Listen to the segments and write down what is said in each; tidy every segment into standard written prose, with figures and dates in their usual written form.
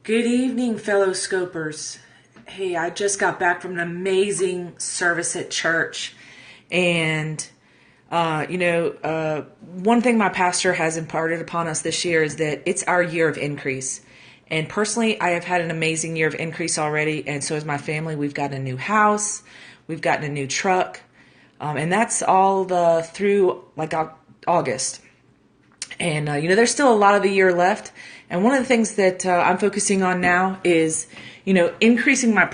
Good evening, fellow scopers. Hey, I just got back from an amazing service at church. And, one thing my pastor has imparted upon us this year is that it's our year of increase. And personally, I have had an amazing year of increase already. And so has my family. We've gotten a new house. We've gotten a new truck. And that's all through August. And, there's still a lot of the year left. And one of the things that I'm focusing on now is, increasing my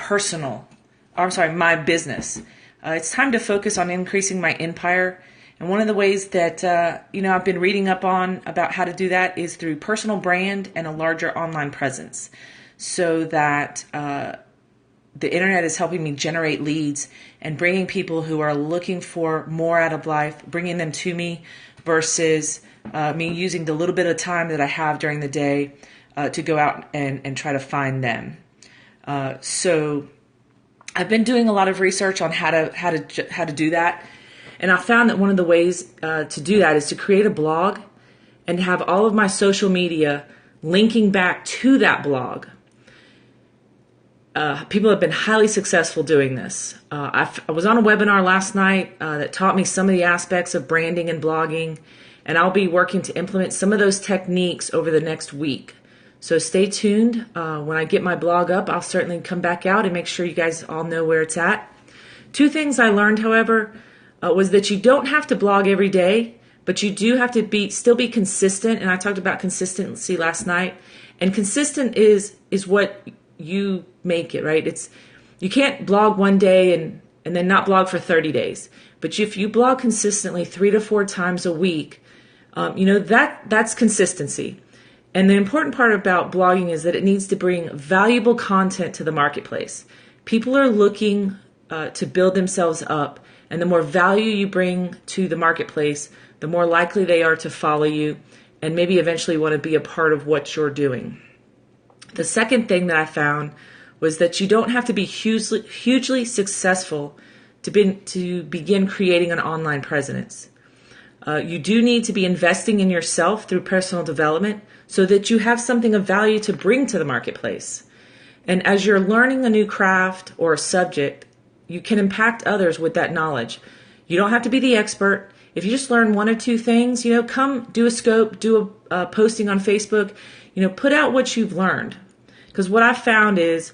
my business. It's time to focus on increasing my empire. And one of the ways that, I've been reading up on about how to do that is through personal brand and a larger online presence, so that the internet is helping me generate leads and bringing people who are looking for more out of life, bringing them to me versus me using the little bit of time that I have during the day to go out and try to find them. So I've been doing a lot of research on how to do that, and I found that one of the ways to do that is to create a blog and have all of my social media linking back to that blog. People have been highly successful doing this. I was on a webinar last night that taught me some of the aspects of branding and blogging, and I'll be working to implement some of those techniques over the next week. So stay tuned. When I get my blog up, I'll certainly come back out and make sure you guys all know where it's at. Two things I learned, however, was that you don't have to blog every day, but you do have to still be consistent. And I talked about consistency last night. And consistent is what you make it, right? You can't blog one day and then not blog for 30 days. But if you blog consistently 3 to 4 times a week, that's consistency. And the important part about blogging is that it needs to bring valuable content to the marketplace. People are looking to build themselves up, and the more value you bring to the marketplace, the more likely they are to follow you and maybe eventually want to be a part of what you're doing. The second thing that I found was that you don't have to be hugely successful to begin creating an online presence. You do need to be investing in yourself through personal development so that you have something of value to bring to the marketplace. And as you're learning a new craft or a subject, you can impact others with that knowledge. You don't have to be the expert. If you just learn 1 or 2 things, come do a scope, do a posting on Facebook, put out what you've learned. Because what I've found is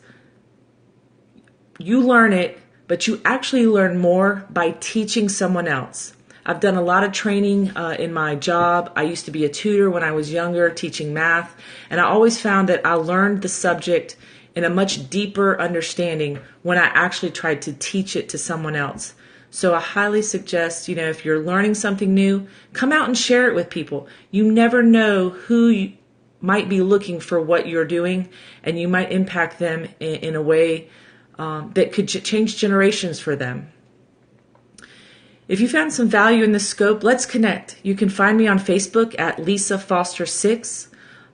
you learn it, but you actually learn more by teaching someone else. I've done a lot of training in my job. I used to be a tutor when I was younger, teaching math, and I always found that I learned the subject in a much deeper understanding when I actually tried to teach it to someone else. So I highly suggest, if you're learning something new, come out and share it with people. You never know who might be looking for what you're doing, and you might impact them in a way that could change generations for them. If you found some value in this scope, let's connect. You can find me on Facebook at Lisa Foster 6.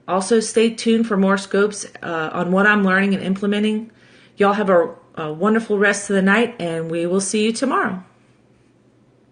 Also, stay tuned for more scopes on what I'm learning and implementing. Y'all have a wonderful rest of the night, and we will see you tomorrow.